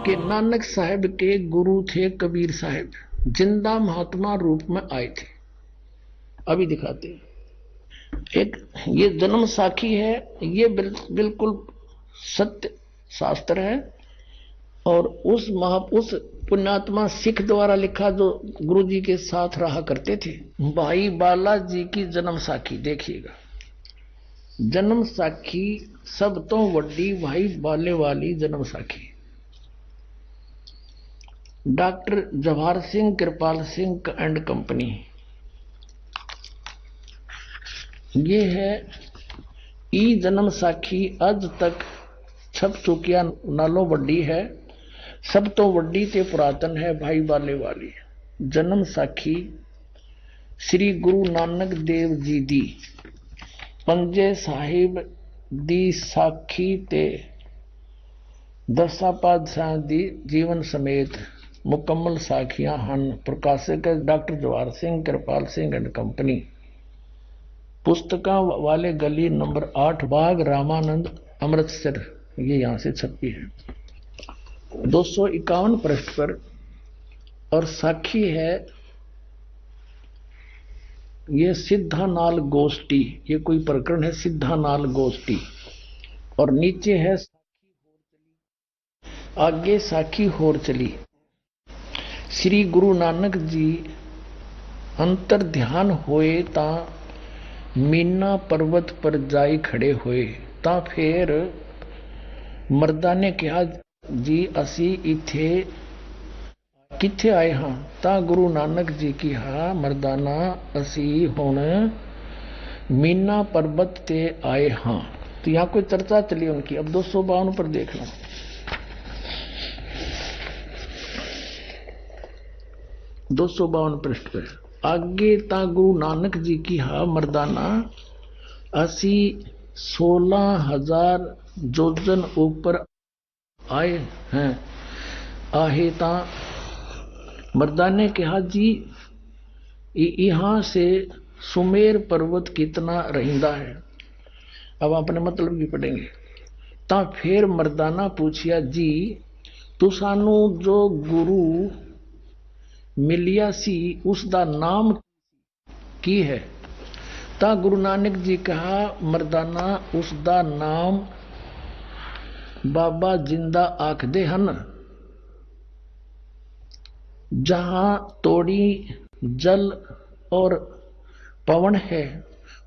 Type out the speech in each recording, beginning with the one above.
कि नानक साहब के गुरु थे कबीर साहब, जिंदा महात्मा रूप में आए थे। अभी दिखाते हैं। एक ये जन्म साखी है, ये बिल्कुल सत्य शास्त्र है। और उस पुण्यात्मा सिख द्वारा लिखा जो गुरु जी के साथ रहा करते थे, भाई बाला जी की जन्म साखी देखिएगा। जन्म साखी सब तो वड्डी भाई बाले वाली जन्म साखी। Doctor Jawahar Singh Kirpal Singh and company, ये है ई जन्म साखी। अज तक छप चुकिया नालों वड्डी है, सब तो वड्डी ते पुरातन है भाई बाले वाली जन्म साखी। श्री गुरु नानक देव जी दी पंजे साहिब दी साखी ते दसा पातशाह दी जीवन समेत मुकम्मल साखियां हन। प्रकाशक doctor Jawahar Singh Kirpal Singh and company, पुस्तकां वाले गली नंबर 8 बाग रामानंद अमृतसर, ये यहां से छपी है 251 पृष्ठ पर। और साखी है ये सिद्धानाल गोष्ठी, ये कोई प्रकरण है सिद्धानाल गोष्ठी। और नीचे है आगे साखी होर चली। श्री गुरु नानक जी अंतर ध्यान होए ता मीना पर्वत पर जाई खड़े होए। ता फिर मर्दा ने कहा जी असी इथे किथे आए हाँ। ता गुरु नानक जी की हा मर्दाना असी हुण मीना पर्वत ते आए हाँ। तो यहाँ कोई चर्चा चली उनकी। अब 252 पर देखना। दो 252 पृष्ठ पर आगे ता गुरु नानक जी की हा मर्दाना असी 16,000 जोजन ऊपर आए हैं। आहे ता मर्दा ने कहा जी यहां से सुमेर पर्वत कितना रहिंदा है। अब अपने मतलब भी पढ़ेंगे। ता फिर मर्दाना पूछिया जी तू सानू जो गुरु मिलिया सी उसका नाम की है। ता गुरु नानक जी कहा मर्दाना उसका नाम बाबा जिंदा आखदे हन। जहां तोड़ी जल और पवन है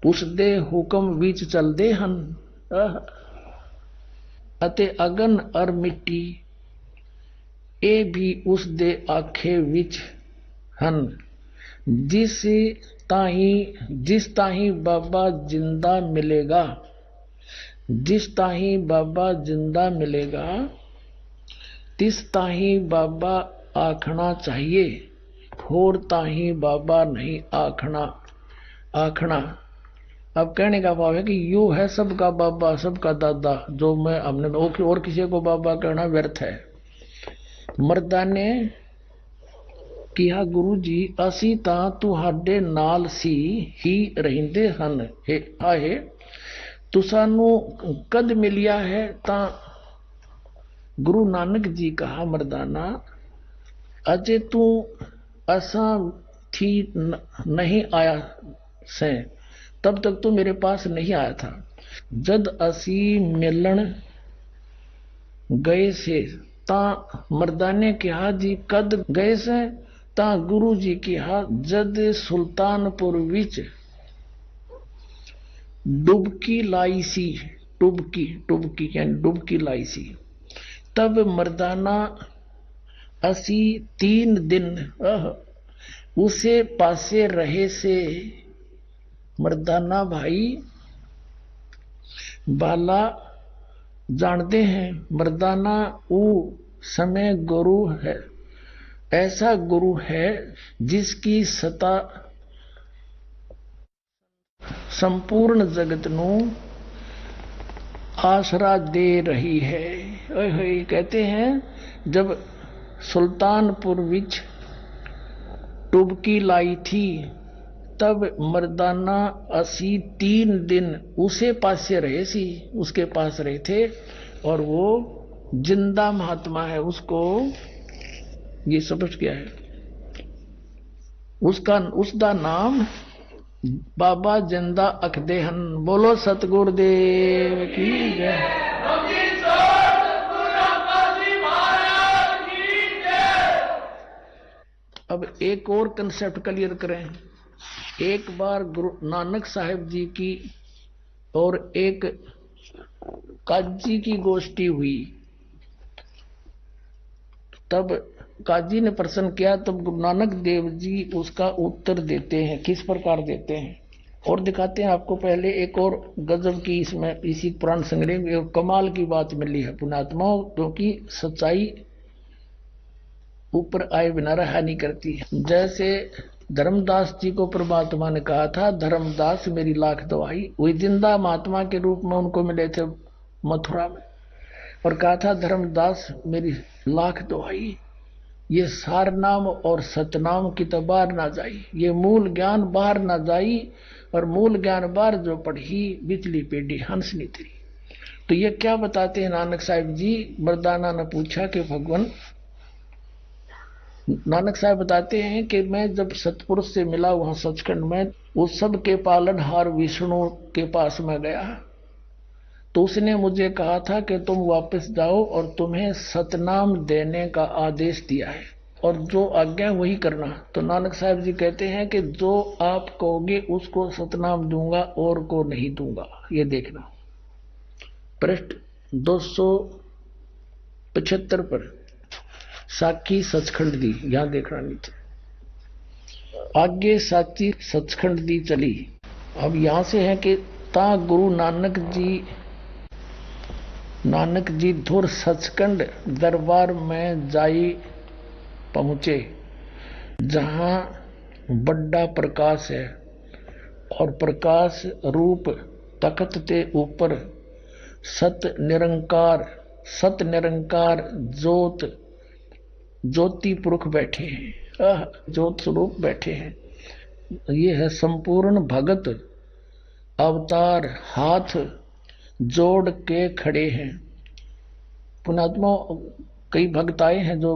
उसदे हुक्म विच चलदे हन। अते अगन और मिट्टी ए भी उसदे आखे विच हन। जिस ताही बाबा जिंदा मिलेगा, जिस ताही बाबा जिंदा मिलेगा तिस ताही बाबा आखना चाहिए, होर ताही बाबा नहीं आखना। अब कहने का भाव है कि यू है सबका बाबा सबका दादा, जो मैं हमने और किसी को बाबा कहना व्यर्थ है। मर्दा ने किया गुरु जी असी ता तुहाडे नाल सी ही रहिंदे हन आहे। तुसानू कद मिलिया है। ता गुरु नानक जी कहा मर्दाना अजे तू असा थी नहीं आया से, तब तक तो मेरे पास नहीं आया था। जद असी मिलन गए से ता मर्दा ने कहा जी कद गए से। ता गुरु जी कहा जद सुल्तानपुर विच डुबकी लाई सी, डुबकी यानी डुबकी लाई सी। तब मर्दाना असी 3 दिन उसे पासे रहे से। मर्दाना भाई बाला जानते हैं मर्दाना वो समय गुरु है, ऐसा गुरु है जिसकी सत्ता संपूर्ण जगत नू आसरा दे रही है। कहते हैं जब सुल्तानपुर विच डुबकी लाई थी तब मर्दाना असी 3 दिन उसे पासे रहे सी, उसके पास रहे थे। और वो जिंदा महात्मा है उसको ये समझ गया है, उसका नाम बाबा जिंदा अखदेहन। बोलो सतगुरुदेव की जय। अब एक और कंसेप्ट क्लियर करें। एक बार गुरु नानक साहिब जी की और एक काजी की गोष्ठी हुई। तब काजी ने प्रश्न किया, तब गुरु नानक देव जी उसका उत्तर देते हैं। किस प्रकार देते हैं और दिखाते हैं आपको। पहले एक और गजब की इसमें इसी पुराण संग्रह में कमाल की बात मिली है पुण्यात्माओं, क्योंकि सच्चाई ऊपर आए बिना रहा नहीं करती। जैसे धर्मदास जी को परमात्मा ने कहा था, धर्मदास मेरी लाख दवाई, वही जिंदा महात्मा के रूप में उनको मिले थे मथुरा में, और कहा था धर्मदास मेरी लाख दवाई, ये सार नाम और सतनाम की तो बाहर ना जाई, ये मूल ज्ञान बाहर ना जाई, और मूल ज्ञान बाहर जो पढ़ी बिचली पेड़ी हंस नहीं तेरी। तो ये क्या बताते हैं नानक साहिब जी। मर्दाना ने पूछा कि भगवान, नानक साहब बताते हैं कि मैं जब सतपुरुष से मिला वहां सचखंड में, उस सब के पालनहार विष्णु के पास में गया, तो उसने मुझे कहा था कि तुम वापस जाओ और तुम्हें सतनाम देने का आदेश दिया है, और जो आज्ञा वही करना। तो नानक साहब जी कहते हैं कि जो आप कहोगे उसको सतनाम दूंगा और को नहीं दूंगा। ये देखना पृष्ठ 275 पर साकी सचखंड दी, यहां देखना नीचे। आगे साची सचखंड दी चली। अब यहां से है कि ता गुरु नानक जी धुर सचखंड दरबार में जाई पहुंचे, जहां बड़ा प्रकाश है, और प्रकाश रूप तख्त के ऊपर सत निरंकार ज्योति पुरुष बैठे हैं, ज्योत स्वरूप बैठे हैं। ये है संपूर्ण भगत अवतार, हाथ जोड़ के खड़े हैं। पुण्यात्मा कई भक्त आए हैं जो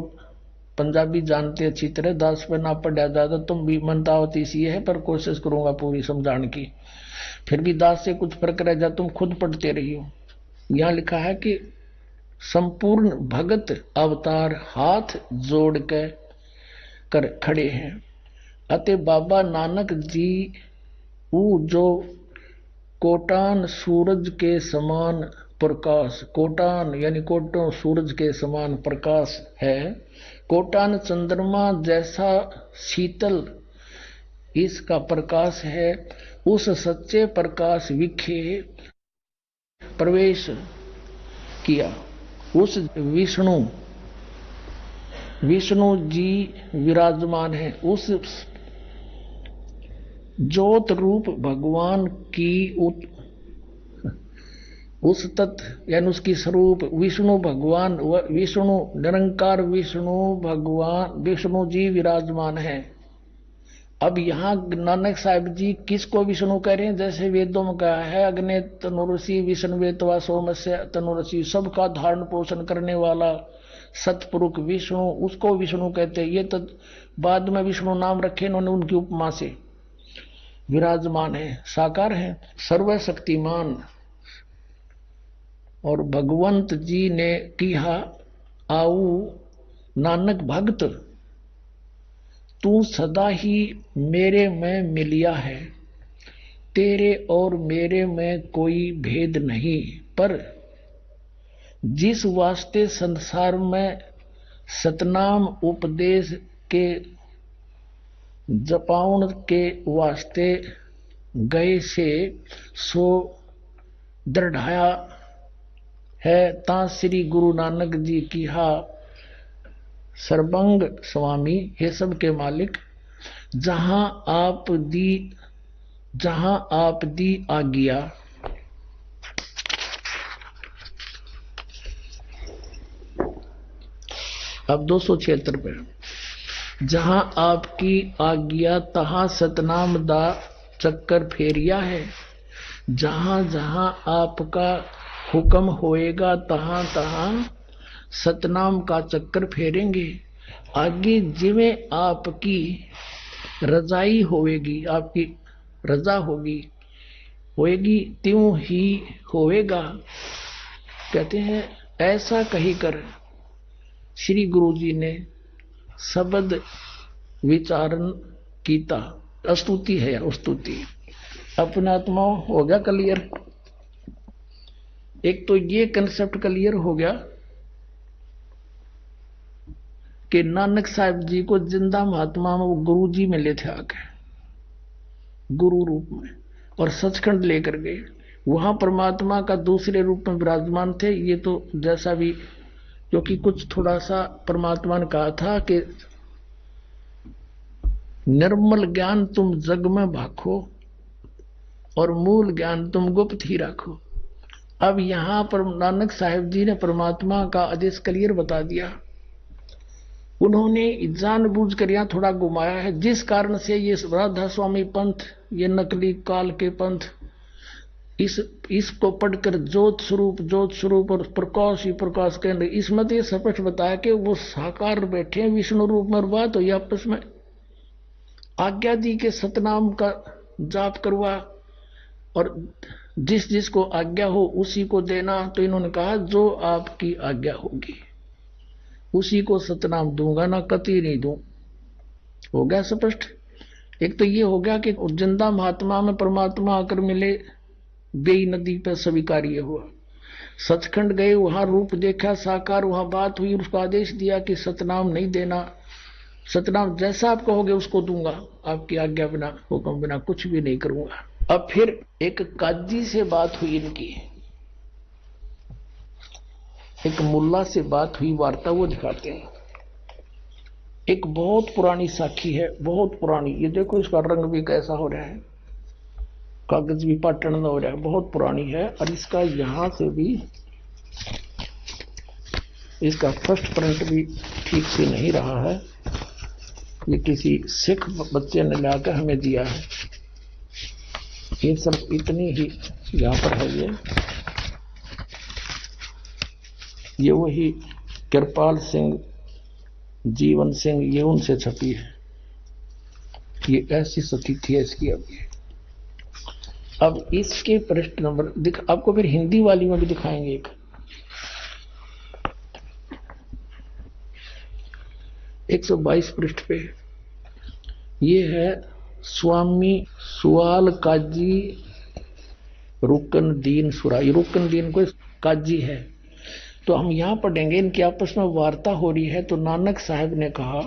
पंजाबी जानते अच्छी तरह, दास पे ना पढ़ा ज्यादा, तुम भी मनतावत इसी है, पर कोशिश करूंगा पूरी समझाने की। फिर भी दास से कुछ फर्क रह जा, तुम खुद पढ़ते रहियो। यहां लिखा है कि संपूर्ण भगत अवतार हाथ जोड़ के कर खड़े हैं, अते बाबा नानक जी जो कोटान सूरज के समान प्रकाश, कोटान यानी कोटों सूरज के समान प्रकाश है, कोटान चंद्रमा जैसा शीतल इसका प्रकाश है, उस सच्चे प्रकाश विखे प्रवेश किया। उस विष्णु जी विराजमान है, उस ज्योत रूप भगवान की उस तत्व यानी उसकी स्वरूप विष्णु भगवान, विष्णु निरंकार विष्णु भगवान विष्णु जी विराजमान है। अब यहाँ नानक साहिब जी किसको विष्णु कह रहे हैं? जैसे वेदों में कहा है अग्नि तनुऋषि विष्णु तवा सोमस्य तनुऋषि, सबका धारण पोषण करने वाला सतपुरुष विष्णु, उसको विष्णु कहते हैं। ये तो बाद में विष्णु नाम रखे इन्होंने उनकी उपमा से। विराजमान है, साकार है, सर्वशक्तिमान। और भगवंत जी ने कहा आऊ नानक भक्त, तू सदा ही मेरे में मिलिया है, तेरे और मेरे में कोई भेद नहीं, पर जिस वास्ते संसार में सतनाम उपदेश के जपाउन के वास्ते गए से सो दृढ़ाया है, ता श्री गुरु नानक जी की हा सर्वंग स्वामी, हे सब के मालिक, जहां आप दी आज्ञा, अब 276 पे, जहां आपकी आज्ञा तहां सतनाम दा चक्कर फेरिया है, जहां जहां आपका हुक्म होएगा तहां तहां सतनाम का चक्कर फेरेंगे। आगे जिवें आपकी रजाई होवेगी, आपकी रजा होएगी त्यों ही होएगा। कहते हैं ऐसा कही कर श्री गुरु जी ने शब्द विचारण कीता। स्तुति है यार, स्तुति। अपना आत्मा हो गया क्लियर। एक तो ये कंसेप्ट क्लियर हो गया कि नानक साहब जी को जिंदा महात्मा में वो गुरु जी मिले थे आके गुरु रूप में, और सचखंड लेकर गए। वहां परमात्मा का दूसरे रूप में विराजमान थे। ये तो जैसा भी, क्योंकि कुछ थोड़ा सा परमात्मा ने कहा था कि निर्मल ज्ञान तुम जग में भाखो और मूल ज्ञान तुम गुप्त ही रखो। अब यहां पर नानक साहिब जी ने परमात्मा का आदेश क्लियर बता दिया। उन्होंने जानबूझ कर यहां थोड़ा घुमाया है, जिस कारण से ये राधा स्वामी पंथ, ये नकली काल के पंथ, इसको पढ़कर ज्योत स्वरूप और प्रकाश ही प्रकाश के अंदर, इसमें तो ये स्पष्ट बताया कि वो साकार बैठे विष्णु रूप में, और बात हुई आपस में आज्ञा दी के सतनाम का जाप करवा और जिस जिसको आज्ञा हो उसी को देना। तो इन्होंने कहा जो आपकी आज्ञा होगी उसी को सतनाम दूंगा, ना कति नहीं दूं। हो गया स्पष्ट। एक तो ये हो गया कि जिंदा महात्मा में परमात्मा आकर मिले, बेई नदी पर स्वीकार्य हुआ। सचखंड गए, वहां रूप देखा साकार, वहां बात हुई, उसको आदेश दिया कि सतनाम नहीं देना, सतनाम जैसा आप कहोगे उसको दूंगा, आपकी आज्ञा बिना, हुक्म बिना कुछ भी नहीं करूंगा। अब फिर एक काजी से बात हुई इनकी, एक मुल्ला से बात हुई, वार्ता वो दिखाते हैं। एक बहुत पुरानी साखी है, बहुत पुरानी। ये देखो इसका रंग भी कैसा हो रहा है, कागज भी पाटन हो रहा है, बहुत पुरानी है। और इसका यहां से भी इसका फर्स्ट प्रिंट भी ठीक से नहीं रहा है। ये किसी सिख बच्चे ने लाकर हमें दिया है। ये सब इतनी ही यहां पर है। ये वही कृपाल सिंह, जीवन सिंह, ये उनसे छपी है। ये ऐसी स्थिति है इसकी। अब इसके पृष्ठ नंबर आपको फिर हिंदी वाली में भी दिखाएंगे। एक 122 पृष्ठ पे ये है स्वामी सुआल काजी रुकन दीन सुरा। ये रुकन दीन को काजी है। तो हम यहां पढ़ेंगे, इनकी आपस में वार्ता हो रही है। तो नानक साहब ने कहा,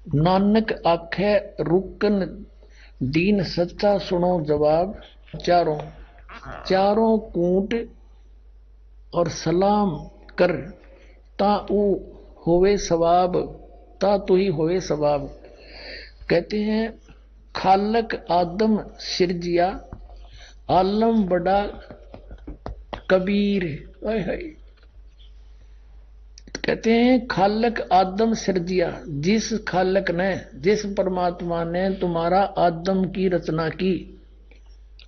नानक आखे रुकन दीन सच्चा सुनो जवाब, चारों कूट और सलाम कर, ता ऊ होवे सवाब, ता तू ही होवे सवाब। कहते हैं खालक आदम सिरजिया, आलम बड़ा कबीर। कहते हैं खालक आदम सिरजिया, जिस खालक ने, जिस परमात्मा ने तुम्हारा आदम की रचना की,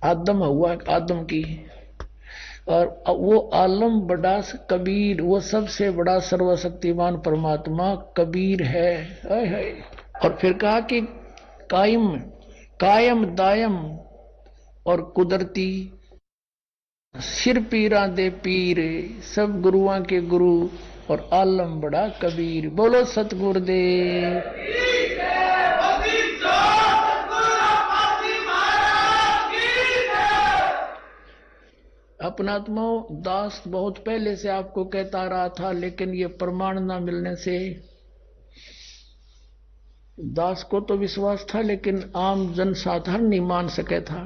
आदम हुआ आदम की, और वो आलम बड़ा कबीर, वो सबसे बड़ा सर्वशक्तिमान परमात्मा कबीर है। और फिर कहा कि कायम दायम और कुदरती, सिर पीरा दे पीर, सब गुरुआं के गुरु, और आलम बड़ा कबीर। बोलो सतगुरुदेव। अपनात्मा दास बहुत पहले से आपको कहता रहा था, लेकिन ये प्रमाण ना मिलने से दास को तो विश्वास था, लेकिन आम जनसाधारण नहीं मान सके था।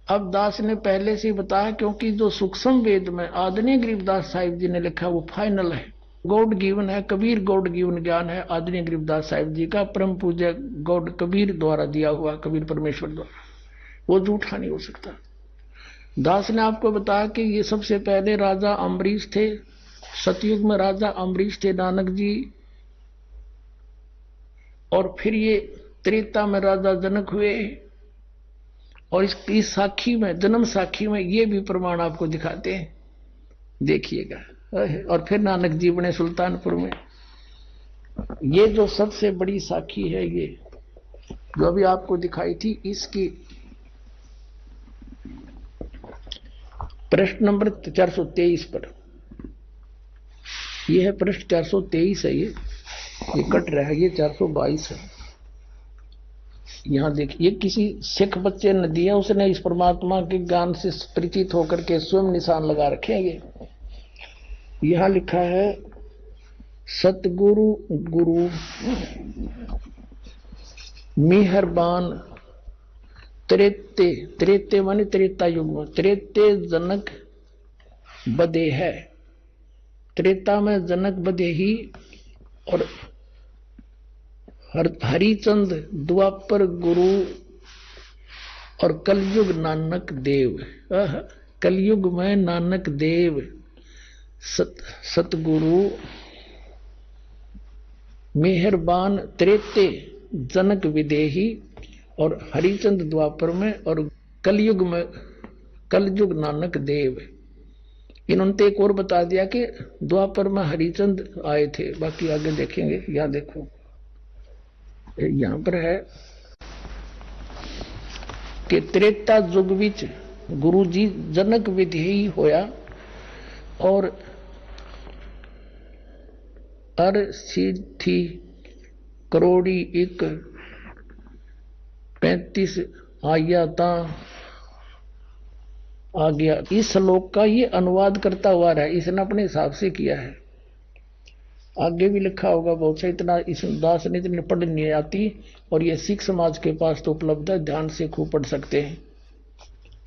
अब दास ने पहले से ही बताया, क्योंकि जो सूक्ष्म वेद में आदरणीय गरीबदास साहिब जी ने लिखा वो फाइनल है, गॉड गिवन है। कबीर गॉड गिवन ज्ञान है आदरणीय गरीबदास साहिब जी का, परम पूज्य गॉड कबीर द्वारा दिया हुआ, कबीर परमेश्वर द्वारा, वो झूठा नहीं हो सकता। दास ने आपको बताया कि ये सबसे पहले राजा अम्बरीश थे, सतयुग में राजा अम्बरीश थे नानक जी, और फिर ये त्रेता में राजा जनक हुए। और इसकी साखी में, जन्म साखी में ये भी प्रमाण आपको दिखाते हैं, देखिएगा। और फिर नानक जी बने सुल्तानपुर में। ये जो सबसे बड़ी साखी है, ये जो अभी आपको दिखाई थी, इसकी प्रश्न नंबर 423 पर, ये है प्रश्न 423 है, ये कट रहा है, ये 422 है। यहां देखिए, किसी सिख बच्चे ने दिया, उसने इस परमात्मा के ज्ञान से परिचित होकर के स्वयं निशान लगा रखे हैं। ये यहां लिखा है, सतगुरु गुरु मेहरबान त्रेते, त्रेते माने त्रेता युग में, त्रेते जनक बदे है। त्रेता में जनक बदे ही, और हरिचंद द्वापर गुरु, और कलयुग नानक देव। कलयुग में नानक देव सतगुरु मेहरबान त्रेते जनक विदेही, और हरिचंद द्वापर में, और कलयुग में कलयुग नानक देव। इन्होंने तो एक और बता दिया कि द्वापर में हरिचंद आए थे, बाकी आगे देखेंगे। यहां देखो, यहां पर है कि त्रेता युग विच गुरु जी जनक विधेयी होया, और अर थी करोड़ी एक 35 आया ता आ गया। इस श्लोक का ये अनुवाद करता हुआ रहा, इसने अपने हिसाब से किया है। आगे भी लिखा होगा बहुत सा, इतना इस दास ने इतनी पढ़ नहीं आती, और ये सिख समाज के पास तो उपलब्ध है, ध्यान से खूब पढ़ सकते हैं।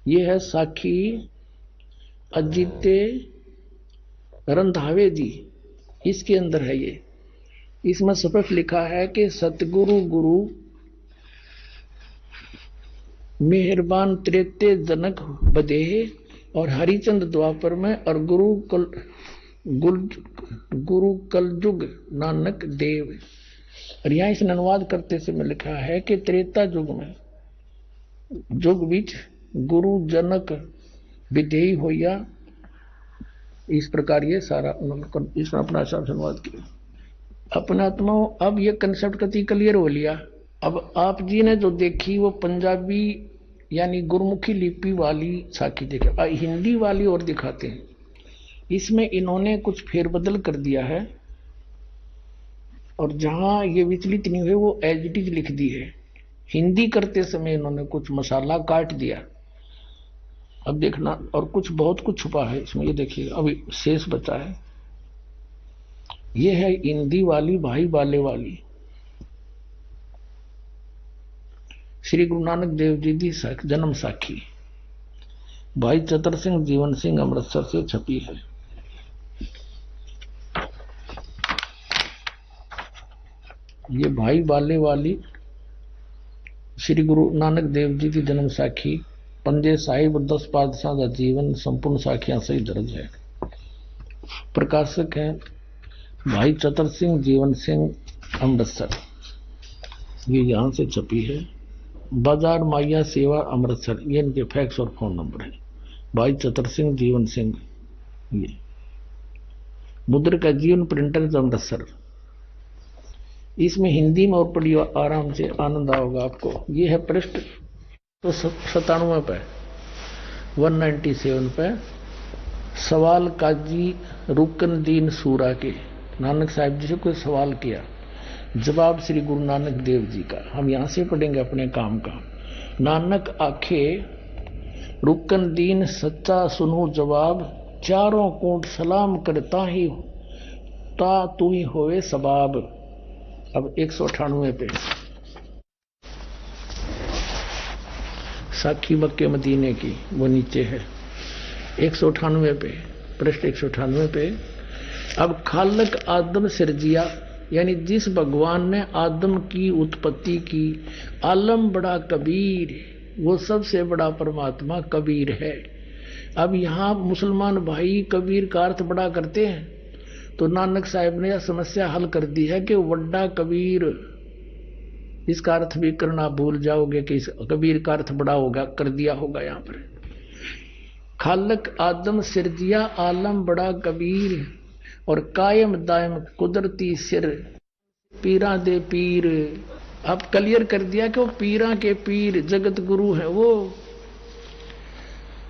ये है साखी अजीते रंधावे जी, इसके अंदर है ये। इसमें स्पष्ट लिखा है कि सतगुरु गुरु मेहरबान त्रेते जनक बदेह, और हरिचंद द्वापर में, और गुरु कलयुग नानक देव। और यहां इसने अनुवाद करते समय लिखा है कि त्रेता युग में युग बीच गुरु जनक विधेयी होया। इस प्रकार ये सारा उन्होंने इसमें अपना हिसाब से अनुवाद किया। अपने आत्माओं, अब ये कंसेप्ट कति क्लियर हो लिया। अब आप जी ने जो देखी वो पंजाबी यानी गुरमुखी लिपि वाली साखी देखा, हिंदी वाली और दिखाते हैं। इसमें इन्होंने कुछ फेरबदल कर दिया है, और जहां ये विचलित नहीं हुए वो एज इट इज लिख दी है। हिंदी करते समय इन्होंने कुछ मसाला काट दिया, अब देखना, और कुछ बहुत कुछ छुपा है इसमें। ये देखिए, अभी शेष बचा है। ये है हिंदी वाली, भाई बाले वाली, श्री गुरु नानक देव जी की जन्म साखी, भाई चतर सिंह जीवन सिंह अमृतसर से छपी है। ये भाई बाले वाली श्री गुरु नानक देव जी की जन्म साखी, पंजे साहिब 10 पातशाह का जीवन, संपूर्ण साखियां सही दर्ज है। प्रकाशक है भाई चतर सिंह जीवन सिंह अमृतसर, ये यहां से छपी है। बाजार माइया सेवा अमृतसर, ये इनके फैक्स और फोन नंबर है। भाई चतर सिंह जीवन सिंह, ये मुद्र का जीवन प्रिंटर अमृतसर। इसमें हिंदी में और पढ़िए, आराम से आनंद आओगा आपको। ये है पृष्ठ तो 97 पे, 197 पे, सवाल काजी रुकनदीन सूरा के। नानक साहिब जी से कोई सवाल किया, जवाब श्री गुरु नानक देव जी का। हम यहां से पढ़ेंगे अपने काम का। नानक आखे रुकन दीन सच्चा सुनो जवाब, चारों कोट सलाम करता ही ता तू ही होवे सबाब। अब 198 पे साखी मक्के मदीने की, वो नीचे है 198 पे, पृष्ठ 198 पे। अब खालक आदम सिरजिया, यानी जिस भगवान ने आदम की उत्पत्ति की, आलम बड़ा कबीर, वो सबसे बड़ा परमात्मा कबीर है। अब यहाँ मुसलमान भाई कबीर का अर्थ बड़ा करते हैं, तो नानक साहब ने यह समस्या हल कर दी है कि वड्डा कबीर, इसका अर्थ भी करना भूल जाओगे कि इस कबीर का अर्थ बड़ा होगा, कर दिया होगा यहाँ पर। खालक आदम सिरजिया आलम बड़ा कबीर, और कायम दायम कुदरती सिर पीरा दे पीर। अब क्लियर कर दिया कि वो पीरा के पीर जगत गुरु है वो।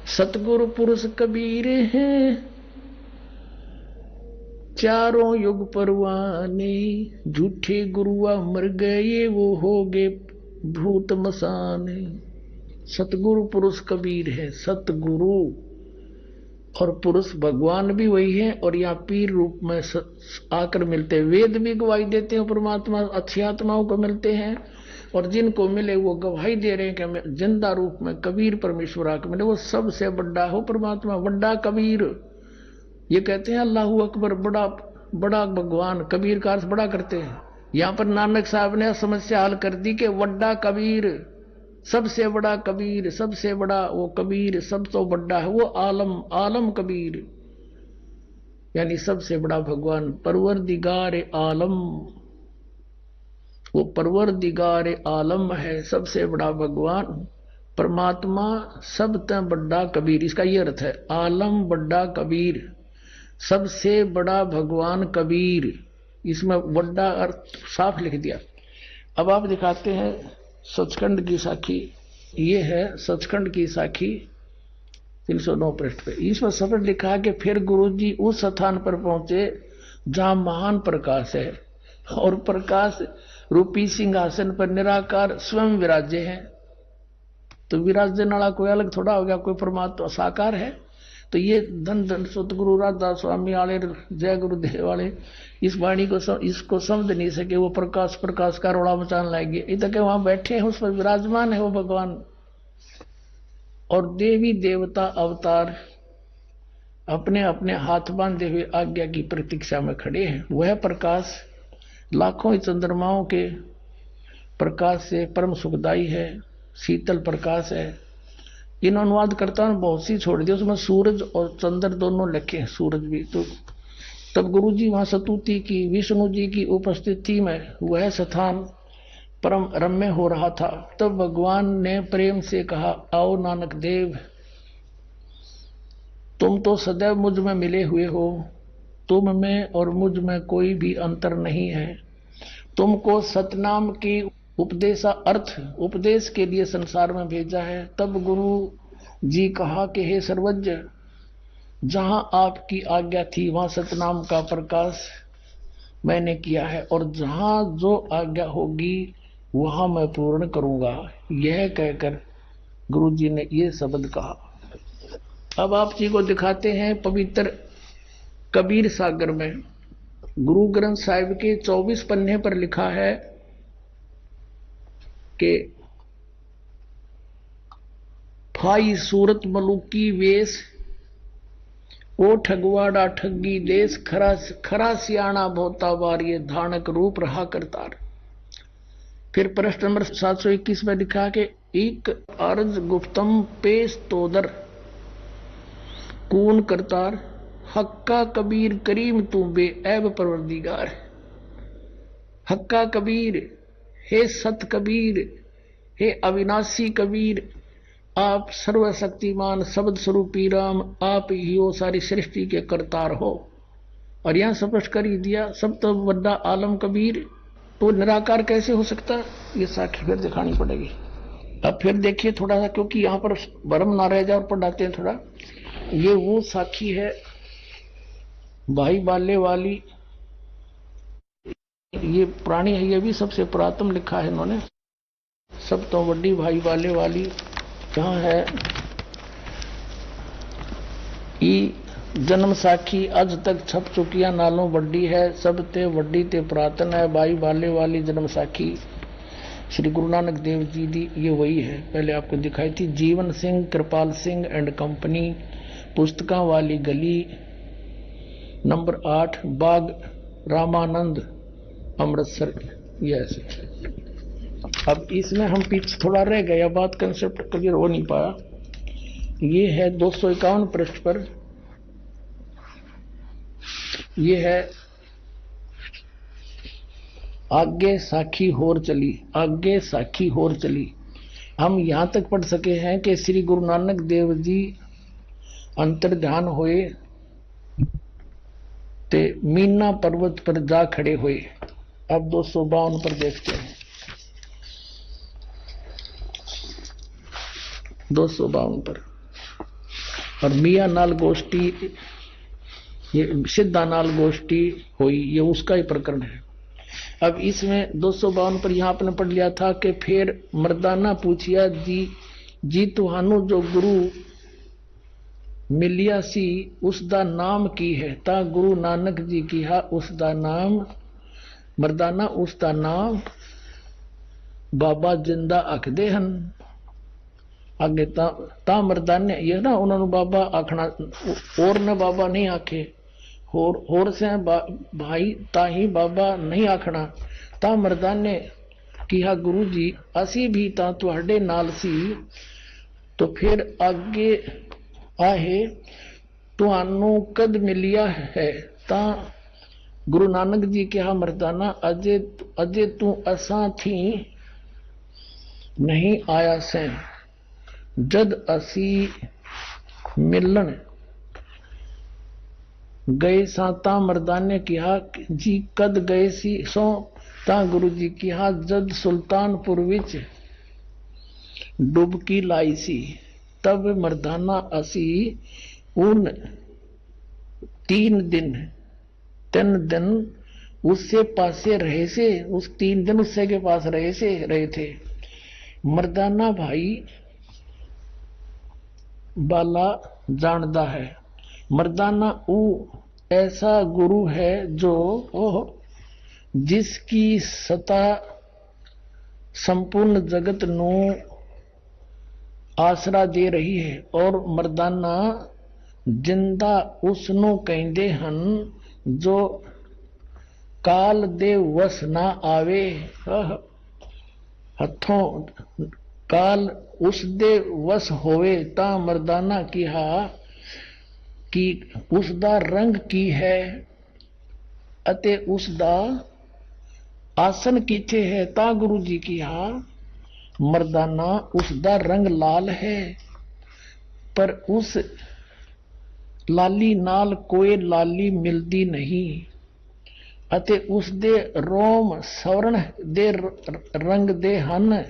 सतगुरु पुरुष कबीर हैं चारों युग परवाने। झूठे गुरुआ मर गए वो हो गए भूत मसाने। सतगुरु पुरुष कबीर है। सतगुरु और पुरुष भगवान भी वही है और यहाँ पीर रूप में आकर मिलते हैं। वेद भी गवाही देते हैं परमात्मा अच्छी आत्माओं को मिलते हैं और जिनको मिले वो गवाही दे रहे हैं कि हमें जिंदा रूप में कबीर परमेश्वर आकर मिले। वो सबसे बड़ा हो परमात्मा, बड़ा कबीर। ये कहते हैं अल्लाहू अकबर, बड़ा बड़ा भगवान। कबीर का अर्थ बड़ा करते हैं। यहाँ पर नानक साहब ने समस्या हल कर दी कि बड़ा कबीर, सबसे बड़ा कबीर, सबसे बड़ा वो कबीर, सब तो बड़ा है वो आलम, आलम कबीर, यानी सबसे बड़ा भगवान परवरदिगार आलम। वो परवरदिगार आलम है, सबसे बड़ा भगवान परमात्मा, सब तय बड़ा कबीर। इसका ये अर्थ है आलम बड़ा कबीर, सबसे बड़ा भगवान कबीर। इसमें बड़ा अर्थ साफ लिख दिया। अब आप दिखाते हैं सचखंड की साखी। ये है सचखंड की साखी 309 पृष्ठ पे। इसमें सफल लिखा है कि फिर गुरुजी उस स्थान पर पहुंचे जहां महान प्रकाश है और प्रकाश रूपी सिंहासन पर निराकार स्वयं विराजे हैं। तो विराजने वाला कोई अलग थोड़ा हो गया, कोई परमात्मा साकार है। तो ये धन धन सतगुरु राधा स्वामी वाले, जय गुरुदेव वाले इस वाणी को इसको समझ नहीं सके। वो प्रकाश प्रकाश का रोड़ा मचाने लगे। इधर के वहां बैठे हैं, उस पर विराजमान है वो भगवान। और देवी देवता अवतार अपने अपने हाथ बांधे हुए आज्ञा की प्रतीक्षा में खड़े हैं। वह प्रकाश लाखों चंद्रमाओं के प्रकाश से परम सुखदायी है, शीतल प्रकाश है। इन अनुवादकर्ताओं ने बहुत सी छोड़ दी, उसमें सूरज और चंद्र दोनों लिखे हैं, सूरज भी। तो तब गुरु जी वहां सतुति की, विष्णु जी की उपस्थिति में वह स्थान परम रम्य हो रहा था। तब भगवान ने प्रेम से कहा, आओ नानक देव, तुम तो सदैव मुझ में मिले हुए हो, तुम में और मुझ में कोई भी अंतर नहीं है। तुमको सतनाम की उपदेशा अर्थ उपदेश के लिए संसार में भेजा है। तब गुरु जी कहा कि हे सर्वज्ञ, जहां आपकी आज्ञा थी वहां सतनाम का प्रकाश मैंने किया है और जहां जो आज्ञा होगी वहां मैं पूर्ण करूंगा। यह कहकर गुरु जी ने ये शब्द कहा। अब आप जी को दिखाते हैं पवित्र कबीर सागर में गुरु ग्रंथ साहिब के 24 पन्ने पर लिखा है कि फाई सूरत मलुकी वेश, ओ ठगवाड़ा ठगी देश, खरा खरा सियाणा भोता बार, ये धानक रूप रहा करतार। फिर प्रश्न नंबर 721 में लिखा कि एक अर्ज गुप्तम पेश तोदर कून करतार, हक्का कबीर करीम तू बे ऐब परवरदिगार। हक्का कबीर, हे सत कबीर, हे अविनाशी कबीर, आप सर्वशक्तिमान शब्द स्वरूपी राम, आप ही हो सारी सृष्टि के करतार हो। और यहां स्पष्ट कर ही दिया, सब तो बड़ा आलम कबीर, तो निराकार कैसे हो सकता? ये साखी फिर दिखानी पड़ेगी। अब फिर देखिए थोड़ा सा, क्योंकि यहाँ पर भ्रम ना रह जाए और पढ़ाते हैं थोड़ा। ये वो साखी है भाई बाले वाली, ये पुरानी है, ये भी सबसे पुरातन लिखा है इन्होंने। सब तो बड़ी भाई बाले वाली कहाँ है? ई जन्म साखी अज तक छप चुकिया नालों बड़ी है, सब ते वड्डी ते पुरातन है। भाई बाले वाली जन्म साखी श्री गुरु नानक देव जी दी, ये वही है, पहले आपको दिखाई थी। जीवन सिंह, कृपाल सिंह एंड कंपनी, पुस्तकां वाली गली, नंबर 8, बाग रामानंद, अमृतसर। यस, अब इसमें हम पीछे थोड़ा रह गया, बात कंसेप्ट क्लियर हो नहीं पाया। ये है 251 पृष्ठ पर, ये है आगे साखी होर चली, आगे साखी होर चली। हम यहां तक पढ़ सके हैं कि श्री गुरु नानक देव जी अंतर ध्यान हुए ते मीना पर्वत पर जा खड़े हुए। अब 252 पर देखते हैं। 252 पर, और मियाँ नाल गोष्ठी, ये सिद्धा नाल गोष्ठी हुई, ये उसका ही प्रकरण है। अब इसमें 252 पर यहां आपने पढ़ लिया था कि फिर मर्दाना पूछिया जी तुहानू जो गुरु मिलिया सी उसका नाम की है। ता गुरु नानक जी की हा उसका नाम, मर्दाना उसका नाम बाबा जिंदा आखदे हन। आगे ता मर्दाने ये ना उन्होंने बाबा आखना, और ने बाबा नहीं आखे, होर से भाई ताही बाबा नहीं आखना। ता मर्दाने किहा गुरु जी असी भी ता तुहाडे नाल सी। तो फिर आगे आहे तुहानू कद मिलिया है। ता गुरु नानक जी कहा मर्दाना अजे तू असा थी नहीं आया से, जद असी मिलन गए सा। ता मर्दाने कहा जी कद गए सी सो। ता गुरु जी कहा जद सुल्तानपुर विच डुबकी लाई सी। तब मर्दाना असी उन 3 दिन उससे पासे रहे से, उस 3 दिन उससे के पास रहे थे। मर्दाना भाई बाला जानदा है, मर्दाना ऊ ऐसा गुरु है जो जिसकी सत्ता संपूर्ण जगत नो आसरा दे रही है। और मर्दाना जिंदा उसनो कहते हन जो काल दे वस ना आवे। हथों काल उस दे वस होवे। ता मर्दाना कहा कि उसदा रंग की है अते उसदा आसन किथे है। ता गुरु जी कहा मर्दाना उसदा रंग लाल है, पर उस लाली नाल कोई लाली मिलती नहीं। अते उस दे रोम स्वर्ण दे रंग दे हन,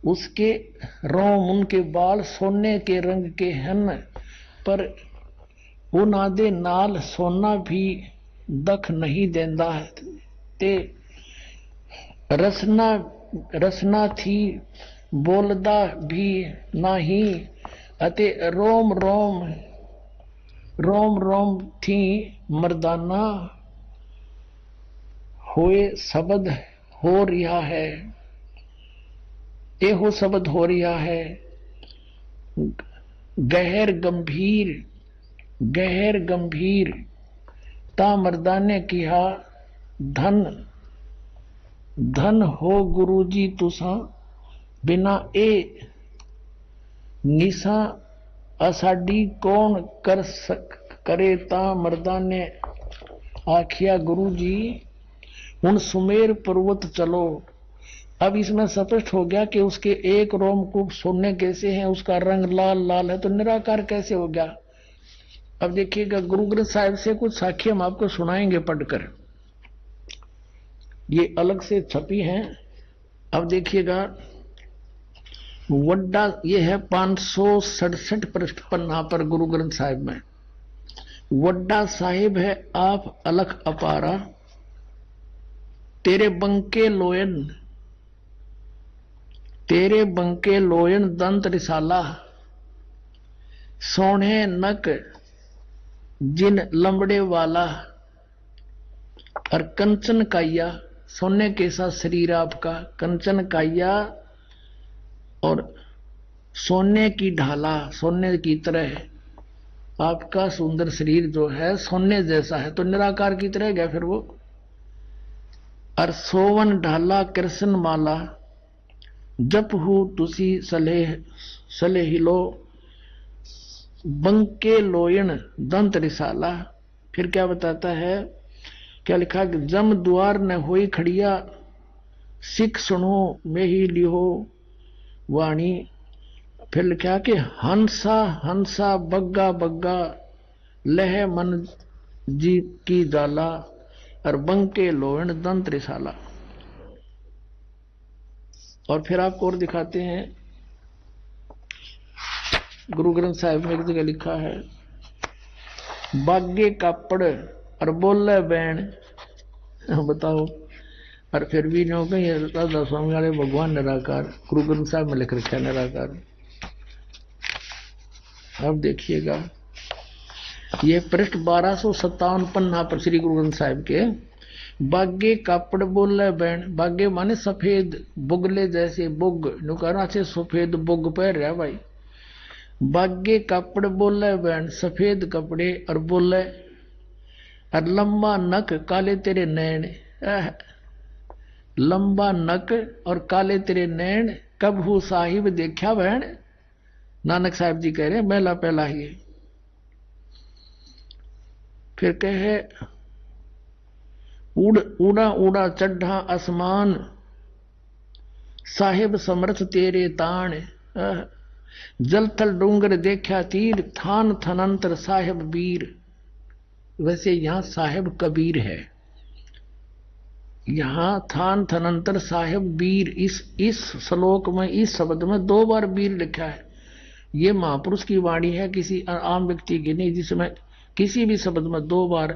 उसके रोम उनके बाल सोने के रंग के हन। पर उन्हां दे नाल सोना भी दख नहीं देंदा है। ते रसना थी बोलदा भी नहीं। अते रोम रोम थी मर्दाना होए शब्द हो रहा है। एहो शब्द हो रहा है गहर गंभीर। ता मर्दाने कहा धन हो गुरु जी तुसा, बिना ए निशा असाडी कौन करे। ता मर्दाने आखिया गुरु जी हुन सुमेर पर्वत चलो। अब इसमें स्पष्ट हो गया कि उसके एक रोमकूप सोने कैसे हैं, उसका रंग लाल है, तो निराकार कैसे हो गया। अब देखिएगा गुरु ग्रंथ साहिब से कुछ साखी हम आपको सुनाएंगे पढ़कर, ये अलग से छपी हैं। अब देखिएगा वड्डा ये है 567 पृष्ठ पन्ना पर गुरु ग्रंथ साहिब में। वड्डा साहिब है आप अलख अपारा, तेरे बंके लोयन दंत रिसाला। सोने नक जिन लंबड़े वाला, और कंचन काया सोने के साथ शरीर आपका, कंचन काया और सोने की ढाला, सोने की तरह आपका सुंदर शरीर जो है सोने जैसा है, तो निराकार की तरह गया फिर वो। और सोवन ढाला कृष्ण माला, जप हु तुसी सले हिलो, बंके लोयन दंत रिसाला। फिर क्या बताता है, क्या लिखा कि जम द्वार न होई खड़िया, सिख सुनो में ही लिहो वाणी। फिर लिखा कि हंसा बग्गा लह मन जी की जाला और बंके लोहण दंत रिसाला। और फिर आपको और दिखाते हैं, गुरु ग्रंथ साहिब में एक जगह लिखा है, बागे कापड़ और बोले बैन। बताओ। और फिर भी नो कहीं राधा स्वामी वाले भगवान निराकार, गुरु ग्रंथ साहिब में लिख रखा है निराकार। अब देखिएगा, ये पृष्ठ 1257 पन्ना पर श्री गुरु ग्रंथ साहिब के, बागे कापड़ बोले बैन। बागे माने सफेद, बुगले जैसे बुग नुकारा से सफेद बुग पहन रहा भाई। बागे कापड़ बोले बैन, सफेद कपड़े और बोले, और लंबा नक काले तेरे नैन। लंबा नक और काले तेरे नैन, कब हूँ साहिब देखा बहन। नानक साहिब जी कह रहे हैं पहला पहला ही। फिर कहे, उड़ा उड़ा चढ़ा आसमान, साहिब समर्थ तेरे ताण। जल थल डूंगर देखा तीर, थान थनंतर साहिब वीर। वैसे यहां साहिब कबीर है, यहां थान थनंतर साहिब वीर। इस श्लोक में, इस शब्द में 2 बार वीर लिखा है। ये महापुरुष की वाणी है, किसी आम व्यक्ति की नहीं, जिसमें किसी भी शब्द में 2 बार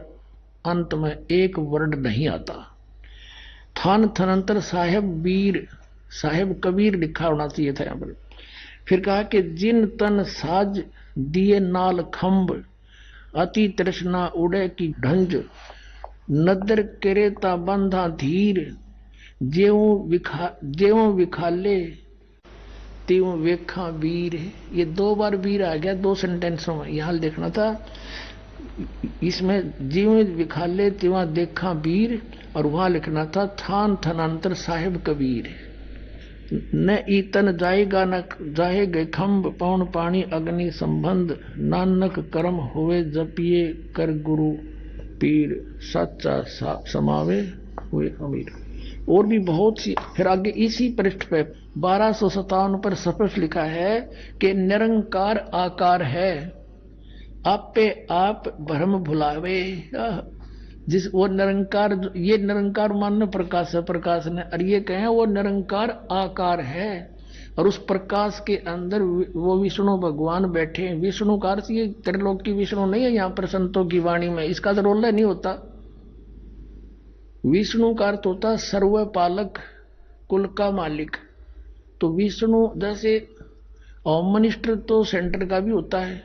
अंत में एक वर्ड नहीं आता। थान थनंतर साहिब वीर, साहिब कबीर लिखा होना चाहिए था यहां पर। फिर कहा कि जिन तन साज दिए नाल खंभ, अति तृष्णा उड़े की ढंज। नदर करे ता बंधा धीर, जेऊ विखाले त्यों वेखा वीर। ये 2 बार वीर आ गया 2 सेंटेंसों में। यहां देखना था, इसमें जीव विखाले त्यों देखा वीर, और वहां लिखना था थान थनांतर साहिब कबीर। न ईतन जाएगा न जाहे गए खंभ, पौन पानी अग्नि संबंध। नानक कर्म हुए जपिए कर गुरु पीर, सच्चा समावे हुए अमीर। और भी बहुत सी। फिर आगे इसी पृष्ठ पे 1257 पर स्पष्ट लिखा है कि निरंकार आकार है, आपे आप भ्रम भुलावे। जिस वो निरंकार, ये निरंकार मानने प्रकाश है, प्रकाश ने, और ये कहें वो निरंकार आकार है, और उस प्रकाश के अंदर वो विष्णु भगवान बैठे हैं। विष्णु का अर्थ ये त्रिलोक की विष्णु नहीं है यहाँ पर संतों की वाणी में, इसका तो रोल नहीं होता। विष्णु का अर्थ होता सर्व पालक, कुल का मालिक। तो विष्णु जैसे होम मिनिस्टर तो सेंटर का भी होता है,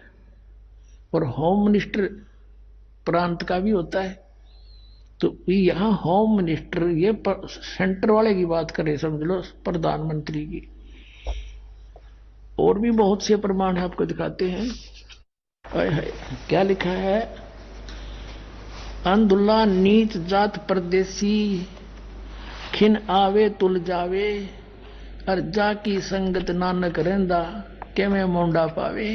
और होम मिनिस्टर प्रांत का भी होता है। तो यहां होम मिनिस्टर, ये सेंटर वाले की बात करें, समझ लो प्रधानमंत्री की। और भी बहुत से प्रमाण आपको दिखाते हैं। क्या लिखा है, अंधुल्ला नीच जात परदेसी, खिन आवे तुल जावे। अर्जा की संगत नानक रहंदा, के में मोंडा पावे।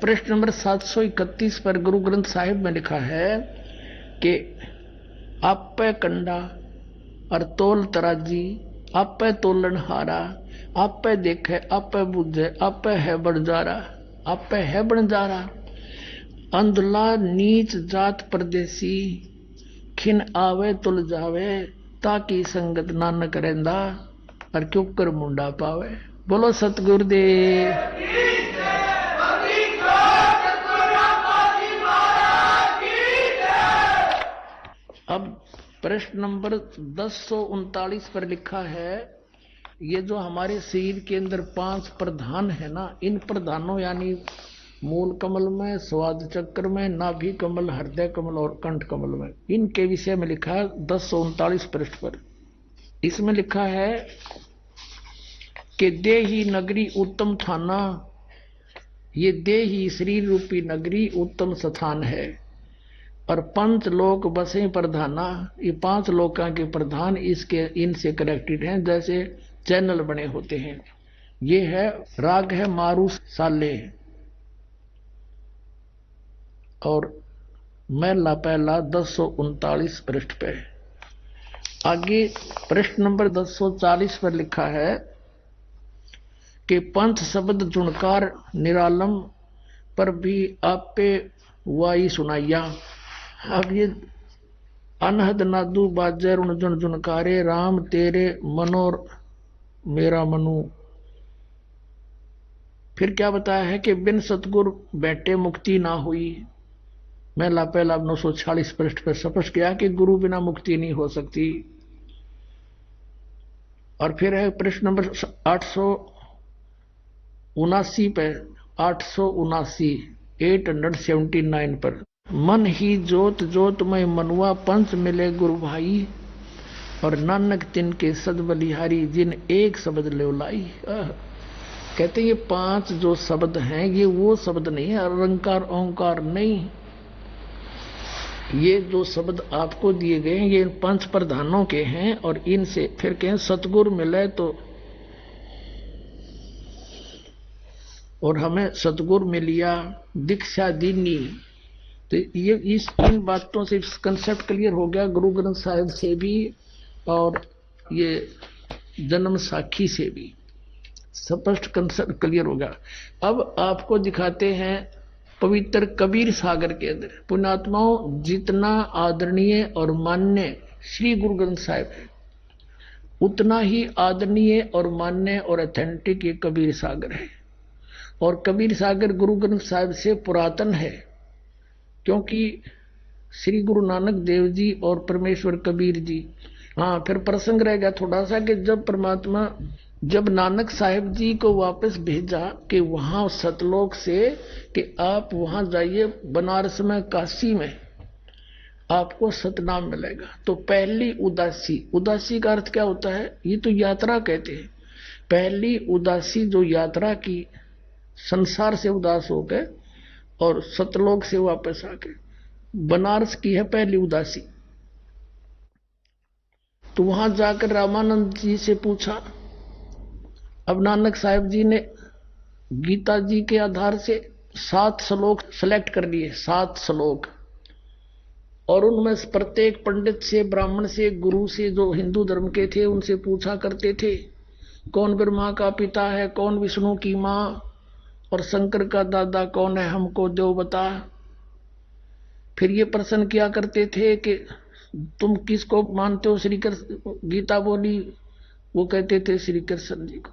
पृष्ठ नंबर 731 पर गुरु ग्रंथ साहिब में लिखा है कि आपे कंडा और तोल तराजी, आपे तोलन हारा। आपे देखे आपे बुझे, आपे है बंजारा, आपे है बंजारा। अंधला नीच जात परदेसी, खिन आवे तुल जावे। ताकि संगत नानक रहंदा, और क्यों कर मुंडा पावे। बोलो सतगुरुदेव। अब प्रश्न नंबर 1039 पर लिखा है, ये जो हमारे शरीर के अंदर 5 प्रधान है ना, इन प्रधानों यानी मूल कमल में, स्वाद चक्र में, नाभि कमल, हृदय कमल और कंठ कमल में, इनके विषय में लिखा है 1039 पृष्ठ पर। इसमें लिखा है कि देही नगरी उत्तम थाना, ये देही शरीर रूपी नगरी उत्तम स्थान है, और 5 लोक बसे प्रधाना। ये 5 लोकों के प्रधान इसके इनसे कनेक्टेड हैं, जैसे चैनल बने होते हैं। ये है राग है मारू साले, और महला पहला 1039 पृष्ठ पे। आगे पृष्ठ नंबर 1040 पर लिखा है कि पंथ शब्द जुणकार निरालम, पर भी आपे वाई सुनाइया। अब ये अनहद नादू बाजे रुण जुन जुनकारे, राम तेरे मनोर मेरा मनु। फिर क्या बताया है कि बिन सतगुर बैठे मुक्ति ना हुई। मैं पहला 946 पृष्ठ पर स्पष्ट किया कि गुरु बिना मुक्ति नहीं हो सकती। और फिर है प्रश्न नंबर 879 पे, 879 पर, मन ही जोत जोत में मनुआ पंच मिले गुरु भाई, और नानक तिनके सद बलिहारी जिन एक शब्द ले लाई। कहते हैं ये 5 जो शब्द हैं ये वो शब्द नहीं है, अलंकार ओंकार नहीं। ये जो शब्द आपको दिए गए हैं ये 5 प्रधानों के हैं, और इनसे फिर कहें सतगुरु मिले तो, और हमें सतगुरु मिलिया दीक्षा दीनी। तो ये इन बातों से कंसेप्ट क्लियर हो गया, गुरु ग्रंथ साहिब से भी और ये जन्म साखी से भी स्पष्ट कंसेप्ट क्लियर हो गया। अब आपको दिखाते हैं पवित्र कबीर सागर के अंदर। पुण्यात्माओं, जितना आदरणीय और मान्य श्री गुरु ग्रंथ साहिब है, उतना ही आदरणीय और मान्य और ऑथेंटिक ये कबीर सागर है। और कबीर सागर गुरु ग्रंथ साहिब से पुरातन है, क्योंकि श्री गुरु नानक देव जी और परमेश्वर कबीर जी। हाँ, फिर प्रसंग रह गया थोड़ा सा कि जब नानक साहिब जी को वापस भेजा कि वहां सतलोक से कि आप वहां जाइए बनारस में, काशी में आपको सतनाम मिलेगा, तो पहली उदासी का अर्थ क्या होता है? ये तो यात्रा कहते हैं। पहली उदासी जो यात्रा की, संसार से उदास होकर और सतलोक से वापस आके बनारस की है पहली उदासी। तो वहां जाकर रामानंद जी से पूछा। अब नानक साहिब जी ने गीता जी के आधार से 7 श्लोक सेलेक्ट कर लिए, 7 श्लोक, और उनमें प्रत्येक पंडित से, ब्राह्मण से, गुरु से, जो हिंदू धर्म के थे उनसे पूछा करते थे कौन ब्रह्मा का पिता है, कौन विष्णु की मां, और शंकर का दादा कौन है, हमको देव बता। फिर ये प्रश्न किया करते थे कि तुम किसको मानते हो? श्री कृष्ण, गीता बोली, वो कहते थे श्री कृष्ण जी को।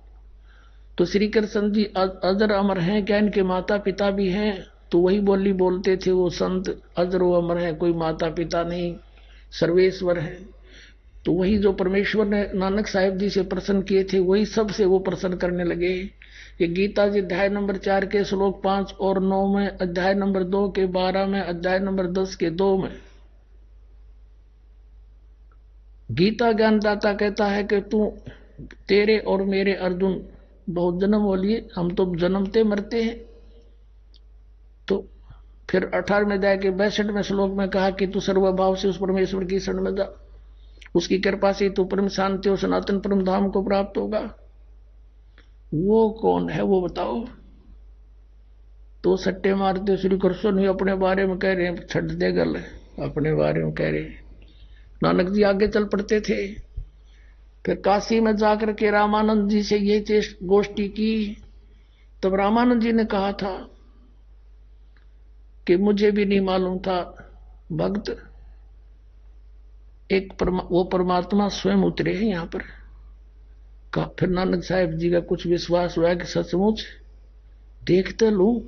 तो श्री कृष्ण जी अजर अमर हैं क्या, इनके माता पिता भी हैं? तो वही बोली बोलते थे वो संत, अजर व अमर है, कोई माता पिता नहीं, सर्वेश्वर है। तो वही जो परमेश्वर ने नानक साहिब जी से प्रश्न किए थे वही सबसे वो प्रश्न करने लगे कि गीता जी अध्याय नंबर 4 के श्लोक 5 और 9 में, अध्याय नंबर 2 के 12 में, अध्याय नंबर 10 के 2 में गीता ज्ञानदाता कहता है कि तू, तेरे और मेरे अर्जुन बहुत जन्म हो लिए, हम तो जन्मते मरते हैं। तो फिर 18वें अध्याय के 62वें श्लोक में कहा कि तू सर्वभाव से उस परमेश्वर की शरण में जा, उसकी कृपा से तू परम शांति और सनातन परम धाम को प्राप्त होगा। वो कौन है वो बताओ? तो सट्टे मारते श्री कृष्ण ही अपने बारे में कह रहे हैं, छट दे गल, अपने बारे में कह रहे हैं। नानक जी आगे चल पड़ते थे। फिर काशी में जाकर के रामानंद जी से ये गोष्ठी की। तब रामानंद जी ने कहा था कि मुझे भी नहीं मालूम था, भक्त वो परमात्मा स्वयं उतरे हैं यहाँ पर। फिर नानक साहिब जी का कुछ विश्वास हुआ कि सचमुच देखते लूं।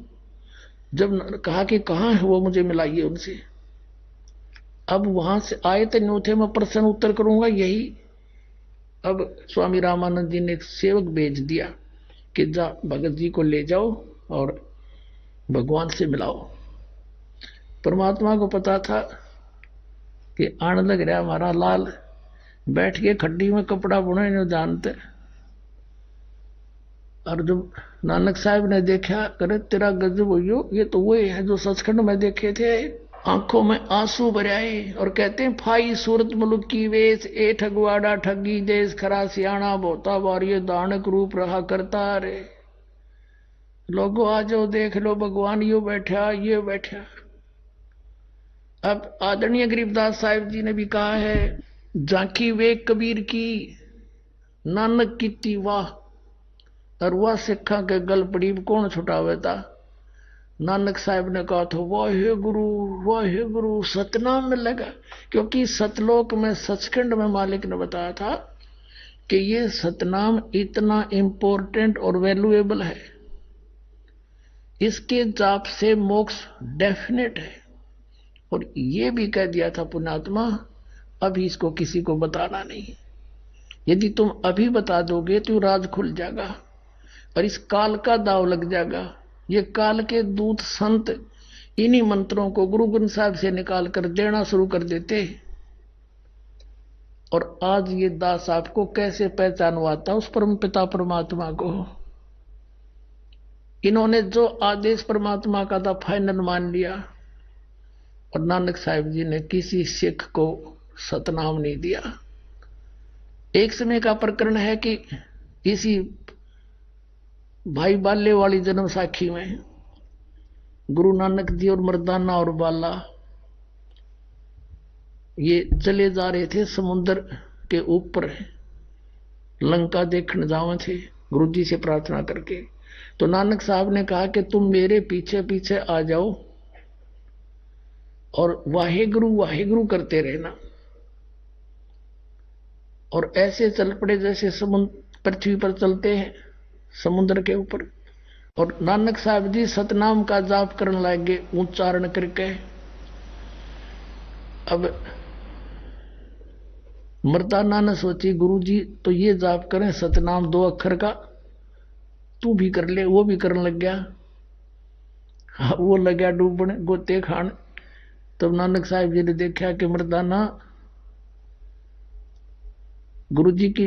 जब कहा कि कहाँ है वो, मुझे मिलाइए उनसे। अब वहां से आए तो नहीं थे, मैं प्रश्न उत्तर करूंगा यही। अब स्वामी रामानंद जी ने एक सेवक भेज दिया कि जा भगत जी को ले जाओ और भगवान से मिलाओ। परमात्मा को पता था कि आने लग रहा हमारा लाल, बैठ के खड्डी में कपड़ा बुने नहीं जानते। और जब नानक साहब ने देखा, करे तेरा गजब हो, ये तो वही है जो सचखंड में देखे थे। आंखों में आंसू भर आए और कहते हैं, फाई सूरत मुल्क की वेश, ए ठगवाड़ा ठगी देश, खरा सियाणा बोता बार, ये दानक रूप रहा करता रे। लोगों आ जाओ देख लो, भगवान यू बैठा, ये बैठा। अब आदरणीय गरीबदास साहिब जी ने भी कहा है, झांकी वे कबीर की नानक की वाह, और वह सिखा के गल पड़ी कौन छुटावे था। नानक साहब ने कहा था वाहे गुरु सतनाम मिलेगा, क्योंकि सतलोक में सचखंड में मालिक ने बताया था कि ये सतनाम इतना इंपॉर्टेंट और वैल्यूएबल है, इसके जाप से मोक्ष डेफिनेट है। और ये भी कह दिया था पुण्यात्मा, अभी इसको किसी को बताना नहीं, यदि तुम अभी बता दोगे तो राज खुल जाएगा और इस काल का दाव लग जाएगा। ये काल के दूत संत इन्हीं मंत्रों को गुरु ग्रंथ साहब से निकाल कर देना शुरू कर देते। और आज ये दास आपको कैसे पहचानवाता उस परम पिता परमात्मा को। इन्होंने जो आदेश परमात्मा का था फाइनल मान लिया, और नानक साहिब जी ने किसी सिख को सतनाम नहीं दिया। एक समय का प्रकरण है कि इसी भाई बाले वाली जन्म साखी में गुरु नानक जी और मर्दाना और बाला ये चले जा रहे थे समुद्र के ऊपर, लंका देखने जावे थे गुरु जी से प्रार्थना करके। तो नानक साहब ने कहा कि तुम मेरे पीछे पीछे आ जाओ और वाहेगुरु करते रहना। और ऐसे चल पड़े जैसे समुद्र पृथ्वी पर चलते हैं समुद्र के ऊपर। और नानक साहब जी सतनाम का जाप करने लगे उच्चारण करके। अब मर्दाना ने सोची गुरु जी तो ये जाप करें सतनाम 2 अक्षर का, तू भी कर ले। वो भी करने लग गया, वो लग गया डूबने गोते खान। तब नानक साहब जी ने देखा कि मर्दाना गुरु जी की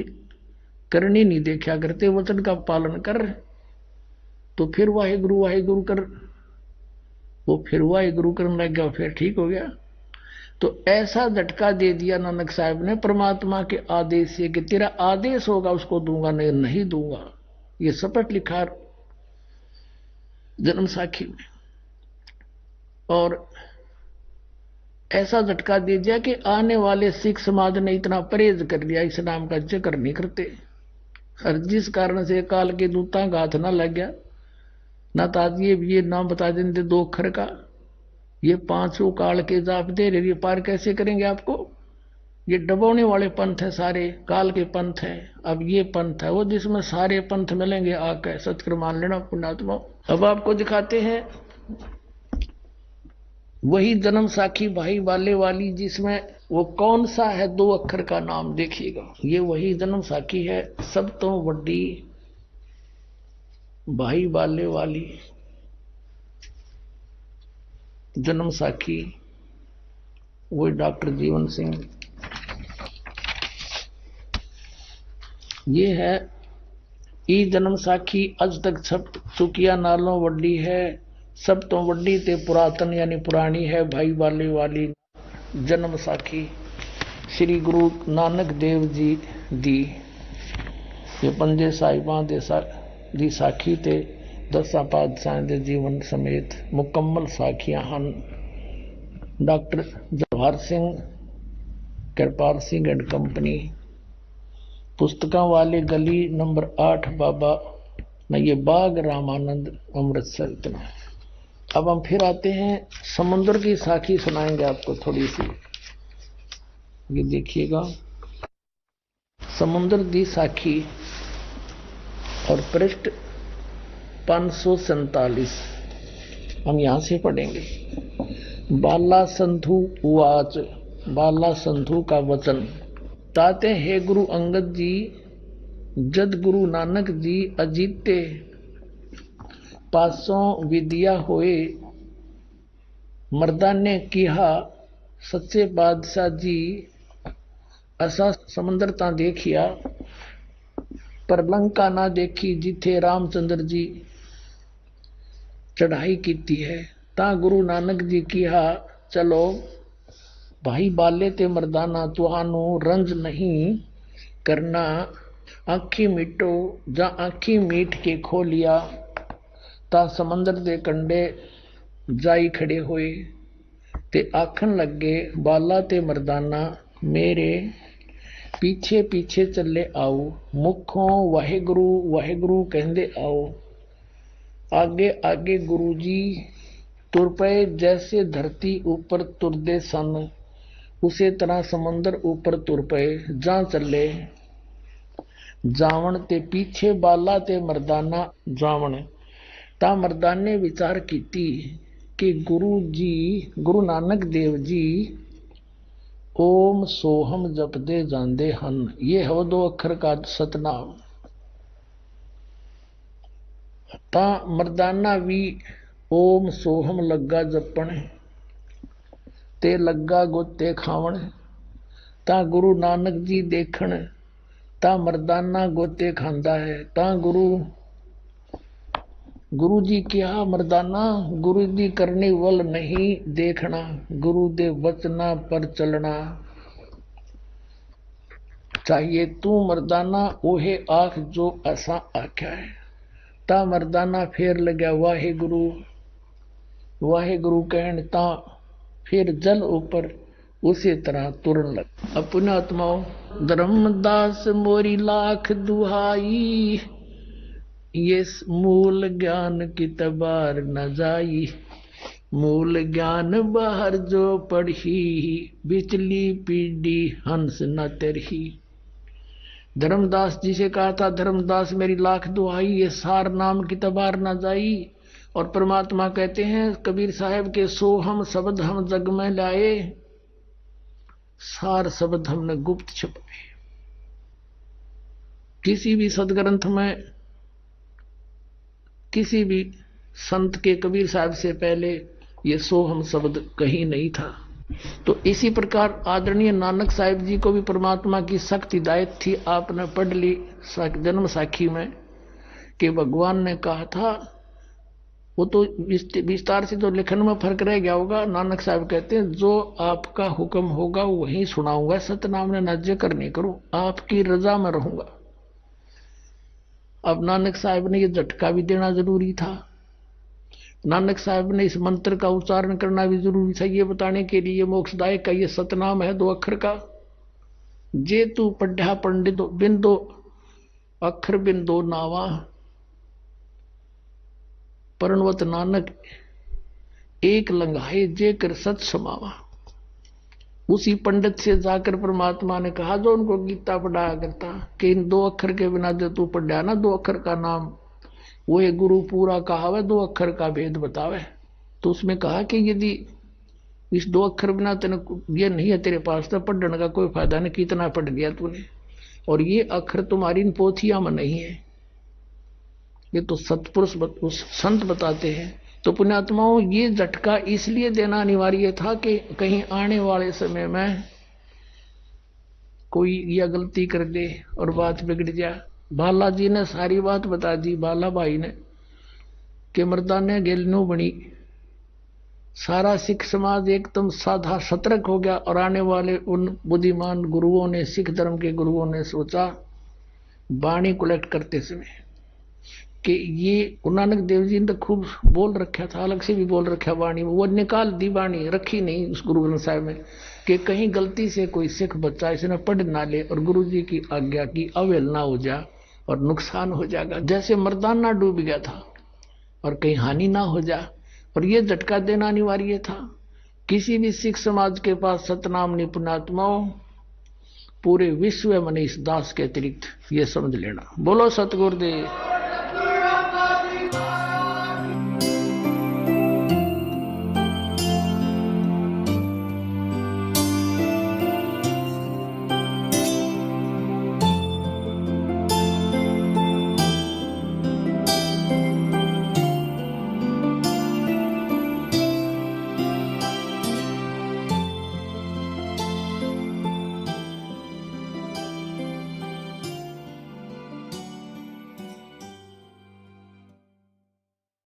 करनी नहीं देखा करते, वचन का पालन कर। तो फिर वाहेगुरु कर, वो फिर वाहेगुरु करने लग गया, फिर ठीक हो गया। तो ऐसा झटका दे दिया नानक साहब ने परमात्मा के आदेश से कि तेरा आदेश होगा उसको दूंगा, नहीं दूंगा। ये शपथ लिखा जन्म साखी में। और ऐसा झटका दे दिया कि आने वाले सिख समाज ने इतना परहेज कर लिया, इस नाम का जिक्र नहीं करते। और जिस कारण से काल के दूता का हाथ ना लग गया, ना तो आज ये नाम बता देते 2 अक्षर का, ये 500 काल के जाप दे रहे, ये पार कैसे करेंगे आपको। ये डबोने वाले पंथ है, सारे काल के पंथ है। अब ये पंथ है वो जिसमें सारे पंथ मिलेंगे, आकर सत्कर मान लेना पुण्यात्मा। अब आपको दिखाते हैं वही जन्म साखी भाई बाले वाली, जिसमें वो कौन सा है 2 अक्षर का नाम देखिएगा। ये वही जन्म साखी है, सब तो बड़ी भाई बाले वाली जन्म साखी, वही डॉक्टर जीवन सिंह। ये है ई जन्म साखी अज तक छप चुकिया नालों वड्डी है, सब तो वड्डी ते पुरातन यानी पुरानी है भाई बाले वाली जन्म साखी श्री गुरु नानक देव जी दी। ये पंजे साहिबां दी साखी ते 10 पातशाहां दे जीवन समेत मुकम्मल साखियां हन। Doctor Jawahar Singh Kirpal Singh and company, पुस्तकों वाले गली नंबर 8 बाबा न ये बाग रामानंद अमृतसर। इतना। अब हम फिर आते हैं समुद्र की साखी सुनाएंगे आपको थोड़ी सी। ये देखिएगा समुद्र दी साखी और पृष्ठ 547 हम यहां से पढ़ेंगे। बाला संधु उवाच, बाला संधु का वचन। ताते हे गुरु अंगद जी, जद गुरु नानक जी अजीते पासों विद्या होए, मर्दा ने किहा सच्चे बादशाह जी असा समंदर ता देखिया, पर लंका ना देखी जिथे रामचंद्र जी चढ़ाई की है। ता गुरु नानक जी किहा चलो भाई बाले ते मर्दाना, तुहानू रंज नहीं करना, आखी मीटो। जा आखी मीट के खो लिया, ता समंदर दे कंडे जाई खड़े होए ते आखन लगे बाला ते मर्दाना, मेरे पीछे पीछे चले आओ, मुखों वाहेगुरु वाहेगुरु कहंदे आओ। आगे आगे गुरु जी तुरपय जैसे धरती ऊपर तुरदे सन, उसे तरह समंदर ऊपर तुरपय जा चले। जावण ते पीछे बाला ते मर्दाना जावण। ता मर्दाने विचार कीती कि गुरु नानक देव जी ओम सोहम जपदे जांदे हन। ये हो 2 अक्षर का सतनाम। ता मर्दाना भी ओम सोहम लग्गा जपण ते लग्गा गोते खावण। ता गुरु नानक जी देखण ता मर्दाना गोते खांदा है। ता गुरु जी क्या मर्दाना गुरु जी करने वल नहीं देखना, गुरु दे वचना पर चलना चाहिए। तू मर्दाना ओहे आख जो ऐसा आख्या है। ता मर्दाना फेर लग्या वाहे गुरु कहन। ता फिर जल ऊपर उसी तरह तुरन लग। अपने आत्माओं धर्मदास मोरी लाख दुहाई, ये मूल ज्ञान की तबार न जाई। मूल ज्ञान बाहर जो पढ़ी, बिचली पीढ़ी हंस न तरही। धर्मदास जी से कहा था, धर्मदास मेरी लाख दुहाई, ये सार नाम की तबार न जाई। और परमात्मा कहते हैं कबीर साहब के सोहम शब्द हम जग में लाए, सार शब्द हमने गुप्त छुपाए। किसी भी सदग्रंथ में किसी भी संत के कबीर साहब से पहले ये सोहम शब्द कहीं नहीं था। तो इसी प्रकार आदरणीय नानक साहिब जी को भी परमात्मा की सख्त हिदायत थी। आपने पढ़ ली जन्म साखी में कि भगवान ने कहा था, वो तो विस्तार से तो लिखन में फर्क रह गया होगा। नानक साहब कहते हैं जो आपका हुक्म होगा वही सुनाऊंगा, सतनाम ने न जिक्र नहीं करूं, आपकी रजा में रहूंगा। अब नानक साहब ने ये झटका भी देना जरूरी था। नानक साहब ने इस मंत्र का उच्चारण करना भी जरूरी था, ये बताने के लिए मोक्षदायक का ये सतनाम है 2 अक्षर का। जे तू पढ़ा पंडित बिंदो अक्षर बिंदो नावा, परणवत नानक एक लंघाए जे कर सत समावा। उसी पंडित से जाकर परमात्मा ने कहा जो उनको गीता पढ़ाया करता कि इन 2 अक्षर के बिना जो तू पढ़ा ना 2 अक्षर का नाम, वो एक गुरु पूरा कहावे 2 अक्षर का भेद बतावे। तो उसमें कहा कि यदि इस 2 अक्षर बिना तेने ये नहीं है तेरे पास तो पढ़ने का कोई फायदा नहीं, कितना पढ़ लिया तूने, और ये अक्षर तुम्हारी इन पोथियां में नहीं है, ये तो सतपुरुष संत बताते हैं। तो पुण्यात्माओं ये झटका इसलिए देना अनिवार्य था कि कहीं आने वाले समय में कोई यह गलती कर दे और बात बिगड़ जाए। बाला जी ने सारी बात बता दी, बाला भाई ने, कि मर्दाने गेलनू बनी। सारा सिख समाज एकदम साधा सतर्क हो गया और आने वाले उन बुद्धिमान गुरुओं ने, सिख धर्म के गुरुओं ने सोचा वाणी कलेक्ट करते समय कि ये गुरु नानक देव जी ने तो खूब बोल रखा था, अलग से भी बोल रखा वाणी, वो निकाल दी वाणी, रखी नहीं उस गुरु ग्रंथ साहिब में, कि कहीं गलती से कोई सिख बच्चा इसने पढ़ ना ले और गुरु जी की आज्ञा की अवहेलना हो जाए और नुकसान हो जाएगा। जैसे मर्दाना डूब गया था और कहीं हानि ना हो जाए, और ये झटका देना अनिवार्य था। किसी भी सिख समाज के पास सतनाम निपुणात्माओं पूरे विश्व में इस दास के अतिरिक्त ये समझ लेना। बोलो सतगुरुदेव।